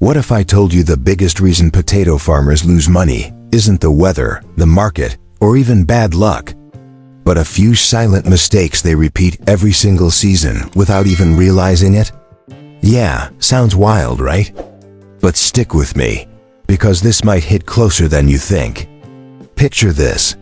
What if I told you the biggest reason potato farmers lose money isn't the weather, the market, or even bad luck, but a few silent mistakes they repeat every single season without even realizing it? Yeah, sounds wild, right? But stick with me, because this might hit closer than you think. Picture this.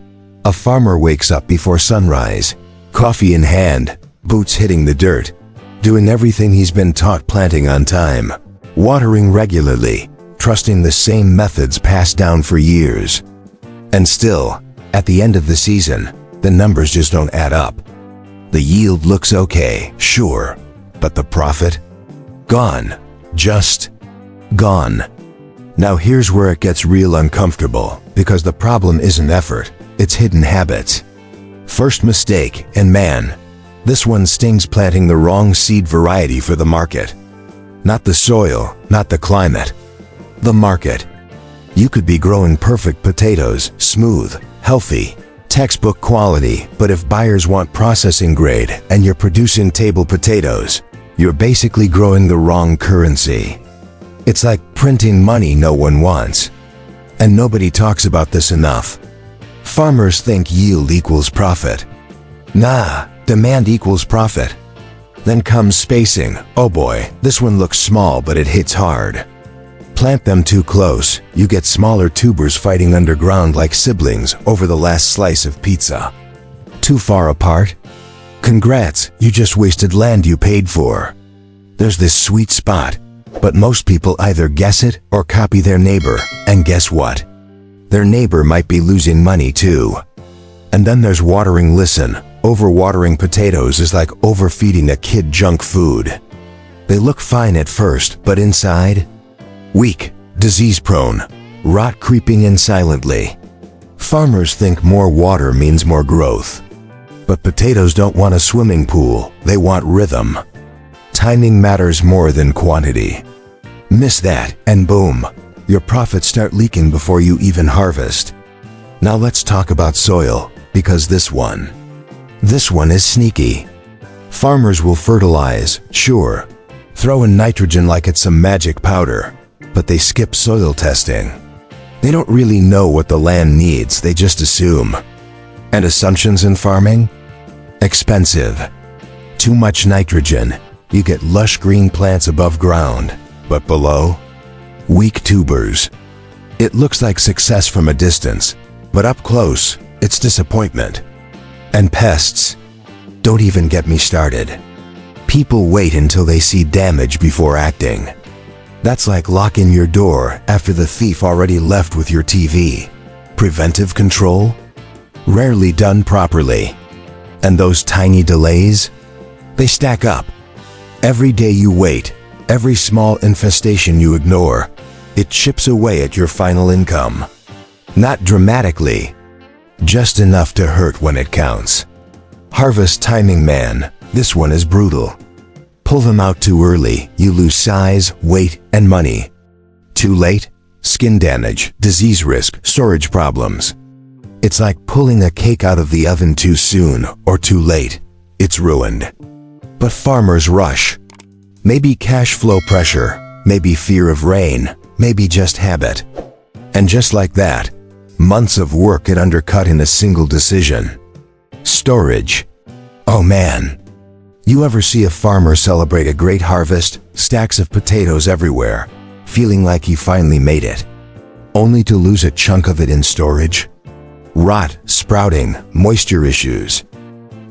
A farmer wakes up before sunrise, coffee in hand, boots hitting the dirt, doing everything he's been taught, planting on time, watering regularly, trusting the same methods passed down for years. And still, at the end of the season, the numbers just don't add up. The yield looks okay, sure, but the profit? Gone. Just gone. Now here's where it gets real uncomfortable, because the problem isn't effort, it's hidden habits. First mistake, and man, this one stings: planting the wrong seed variety for the market. Not the soil, not the climate. The market. You could be growing perfect potatoes, smooth, healthy, textbook quality, but if buyers want processing grade and you're producing table potatoes, you're basically growing the wrong currency. It's like printing money no one wants. And nobody talks about this enough. Farmers think yield equals profit. Nah, demand equals profit. Then comes spacing. Oh boy, this one looks small but it hits hard. Plant them too close, you get smaller tubers fighting underground like siblings over the last slice of pizza. Too far apart? Congrats, you just wasted land you paid for. There's this sweet spot, but most people either guess it or copy their neighbor, and guess what? Their neighbor might be losing money too. And then there's watering. Listen, overwatering potatoes is like overfeeding a kid junk food. They look fine at first, but inside? Weak, disease-prone, rot creeping in silently. Farmers think more water means more growth. But potatoes don't want a swimming pool, they want rhythm. Timing matters more than quantity. Miss that, and boom, your profits start leaking before you even harvest. Now let's talk about soil, because this one is sneaky. Farmers will fertilize, sure, throw in nitrogen like it's some magic powder, but they skip soil testing. They don't really know what the land needs, they just assume. And assumptions in farming? Expensive. Too much nitrogen, you get lush green plants above ground, but below? Weak tubers. It looks like success from a distance, but up close, it's disappointment. And pests. Don't even get me started. People wait until they see damage before acting. That's like locking your door after the thief already left with your TV. Preventive control? Rarely done properly. And those tiny delays? They stack up. Every day you wait, every small infestation you ignore, it chips away at your final income. Not dramatically, just enough to hurt when it counts. Harvest timing, man, this one is brutal. Pull them out too early, you lose size, weight, and money. Too late? Skin damage, disease risk, storage problems. It's like pulling a cake out of the oven too soon or too late. It's ruined. But farmers rush. Maybe cash flow pressure, maybe fear of rain, maybe just habit. And just like that, months of work get undercut in a single decision. Storage. Oh man. You ever see a farmer celebrate a great harvest, stacks of potatoes everywhere, feeling like he finally made it, only to lose a chunk of it in storage? Rot, sprouting, moisture issues.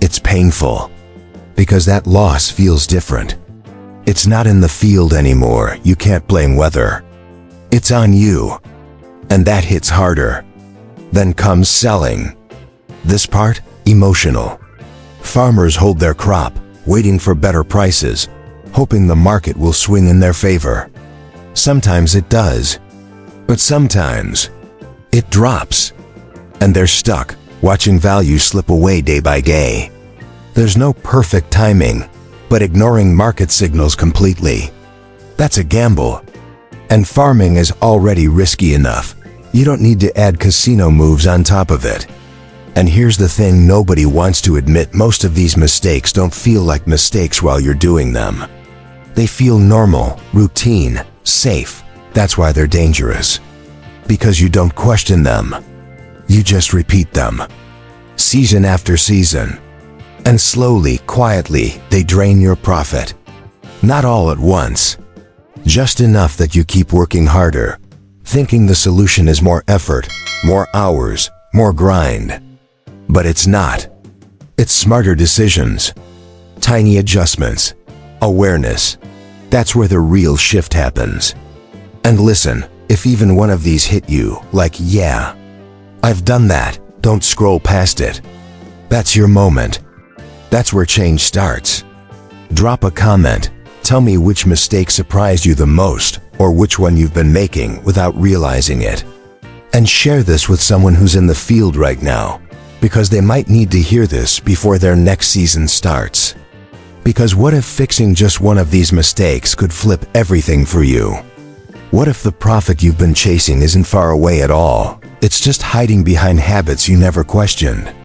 It's painful, because that loss feels different. It's not in the field anymore, you can't blame weather. It's on you, and that hits harder. Then comes selling. This part, emotional. Farmers hold their crop, waiting for better prices, hoping the market will swing in their favor. Sometimes it does, but sometimes it drops, and they're stuck, watching value slip away day by day. There's no perfect timing, but ignoring market signals completely, that's a gamble. And farming is already risky enough. You don't need to add casino moves on top of it. And here's the thing nobody wants to admit: most of these mistakes don't feel like mistakes while you're doing them. They feel normal, routine, safe. That's why they're dangerous. Because you don't question them. You just repeat them. Season after season. And slowly, quietly, they drain your profit. Not all at once. Just enough that you keep working harder, thinking the solution is more effort, more hours, more grind. But it's not. It's smarter decisions. Tiny adjustments. Awareness. That's where the real shift happens. And listen, if even one of these hit you, like, yeah, I've done that, don't scroll past it. That's your moment. That's where change starts. Drop a comment. Tell me which mistake surprised you the most, or which one you've been making without realizing it. And share this with someone who's in the field right now, because they might need to hear this before their next season starts. Because what if fixing just one of these mistakes could flip everything for you? What if the profit you've been chasing isn't far away at all? It's just hiding behind habits you never questioned.